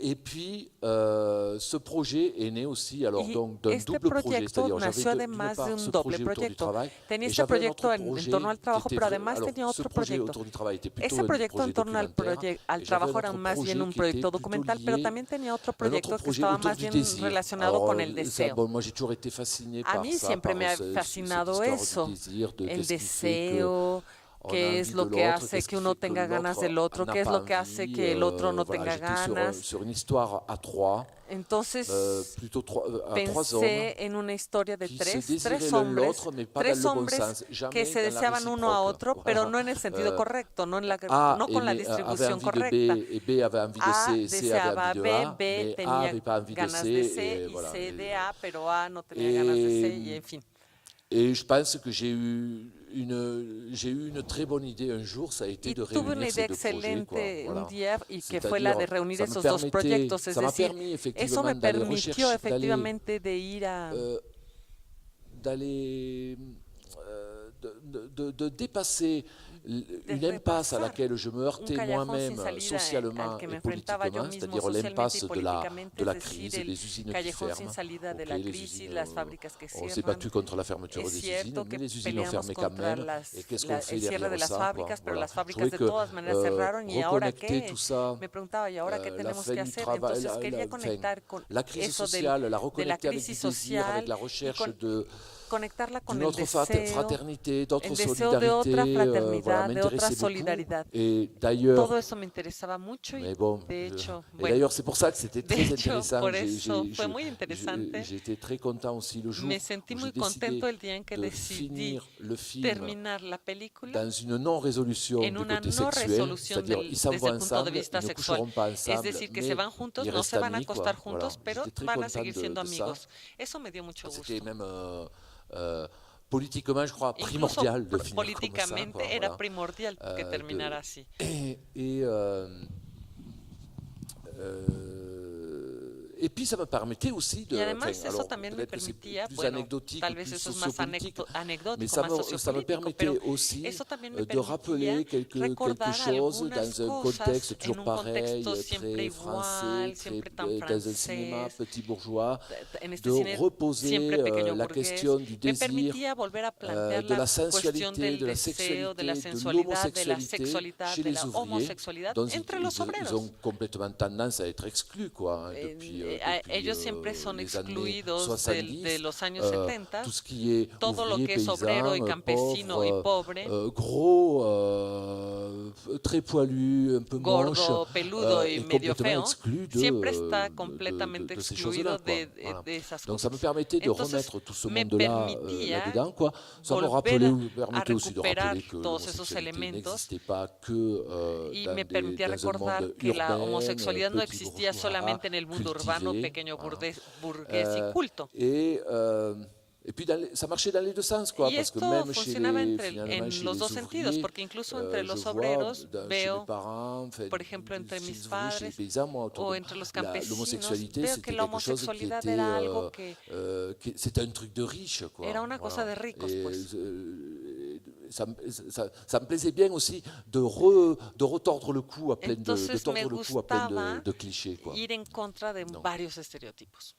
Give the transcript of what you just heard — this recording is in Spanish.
Et puis, ce projet est né aussi alors, Y donc, d'un este double projet, proyecto c'est-à-dire j'avais nació d'une además de part un ce doble projet autour du proyecto. travail Tenía et este j'avais un autre proyecto en projet torno al qui trabajo, était pero vrai. además Alors, tenía ce otro projet proyecto. autour du travail était plutôt Ese un proyecto projet en torno documentaire al et j'avais trabajo un era autre más bien projet un qui était proyecto plutôt documental, pero lié, también tenía otro un autre proyecto que projet estaba autour más du bien désir. relacionado Alors, con el ça, deseo. bon, moi j'ai toujours été fasciné A par mí ça, siempre par me ha cette fascinado histoire du eso, désir, de el qu'est-ce qui fait que deseo, on a qué es envie de lo que l'autre, hace qu'est-ce que qui uno fait que tenga ganas l'autre del otro, n'a qué es pas lo que hace envie. que el otro no Voilà, tenga j'étais ganas. sur une histoire à trois, Entonces plutôt à trois hommes pensé en una historia de qui se tres désiraient l'un hombres, l'autre, mais pas dans le bon hombres sens, que jamais se dans la deseaban uno a réciproque. otro, pero Voilà. no en el sentido correcto, A no con la avait distribución envie de B correcta. et B avait envie de A C, C avait envie deseaba de B, A, B mais A tenía n'avait pas envie de C, ganas de C et y voilà. C de A, pero A no tenía ganas de C y Et, en fin. et je pense que j'ai eu une très bonne idée un jour, ça a été Y de tuve una réunir ces idea deux projets, quoi. excelente un Voilà. día y que fue la de C'est-à-dire, reunir ça me esos dos permettait, proyectos, es ça m'a decir, permis eso effectivement me d'aller permitió rechercher, efectivamente de ir a d'aller de dépasser une impasse à repasar laquelle je me un heurtais callejón sin moi-même salida socialement al que me et enfrentaba yo politiquement, mismo c'est-à-dire socialmente y l'impasse de políticamente, la es crise, decir, el des usines qui callejón sin ferment. salida de Ok, la les crisis, usines, las fábricas que on s'est cierran. battu contre la fermeture Es des cierto usines, que mais les usines ont peleamos fermé quand contra même. Et qu'est-ce qu'on el fait cierre de derrière las ça, quoi. fábricas, pero Voilà. las Je fábricas trouvais de que todas maneras cerraron y ahora reconnecter qué? tout ça, Me preguntaba, ¿y ahora qué la tenemos fin que du hacer? travail, Entonces quería conectar con la crise eso sociale, la de la reconnecter avec du crisis désir, avec social la y recherche conectarla con d'une el autre deseo, fraternité, d'autres el deseo de otra solidarités, voilà, fraternidad, de otra m'intéressait beaucoup. solidaridad. Et d'ailleurs, Todo eso me interesaba mucho y mais bon, de hecho, et bueno, d'ailleurs c'est pour ça que c'était de très hecho, intéressant. por eso fue muy interesante. J'ai été très content aussi le jour Me sentí où j'ai muy décidé contento el día en que de decidí finir le film terminar la película dans une non-résolution en du una côté no sexuel, resolución c'est-à-dire ils s'en desde vont el punto de ensemble, vista ils ne sexual. coucheront pas Es ensemble, decir, que se mais van juntos, ils no se restent van a amis, quoi. acostar Voilà. juntos, pero J'étais très van a content seguir siendo de ça. amigos. Eso me dio mucho gusto. C'était même politiquement, je crois, Incluso primordial de finir comme ça. políticamente Quoi, era voilà. primordial que terminara así. Et puis ça me permettait aussi de. Y además Enfin, eso alors, también me peut-être que c'est permitía, plus bueno, anecdotique, tal ou vez plus eso es más sociopolitique, mais anecdótico, ça más me sociopolítico, permettait pero aussi eso también me de rappeler permitía quelque recordar chose algunas dans un cosas contexte en toujours un pareil, contexto siempre très igual, français, siempre très, tan dans un cinéma francés, petit bourgeois, en este de cine reposer siempre pequeño la burgués, question du me désir, permitía volver a plantear de la la cuestión sensualité, del de la deseo, de sexualité, la de sensualidad, de la l'homosexualité sexualidad, chez de les la ouvriers, homosexualidad dont entre los ils ont obreros. complètement tendance à être exclus, quoi, hein, depuis Ellos siempre son les années excluidos 70, de los años 70. tout ce qui est Todo lo ouvrier, que es obrero y paysan, campesino y pauvre, pobre, gros, très poilu, un peu moche, gordo, peludo y est medio complètement feo, exclu siempre está completamente de ces excluido choses-là, quoi. Voilà. de esas Donc ça me cosas. permettait de Entonces, remettre tout ce me monde-là permitía là-dedans, quoi. Ça me volver permettait a aussi de recuperar rappeler que todos esos l'homosexualité elementos n'existait pas que y me permitía dans un recordar monde que la urbain, homosexualidad no petit existía bourgeois, solamente en el mundo urbano, cultivé, pequeño voilà. burgués y culto. Et puis ça marchait dans les deux sens, quoi, Y parce que esto même funcionaba finalement, en chez los les dos sentidos, ouvriers, porque incluso entre je los vois, obreros chez mes veo, parents, enfin, por ejemplo, entre chez mis les ouvriers, chez les padres paysans, moi, autour o de entre los campesinos, l'homosexualité, veo c'était que la quelque chose qui homosexualidad était, era algo c'était un truc de riche, quoi. era una cosa Voilà. de ricos, Et, pues. ça me plaisait bien aussi de retordre le cou à plein Entonces me gustaba de clichés, quoi. ir en contra de Donc. varios estereotipos.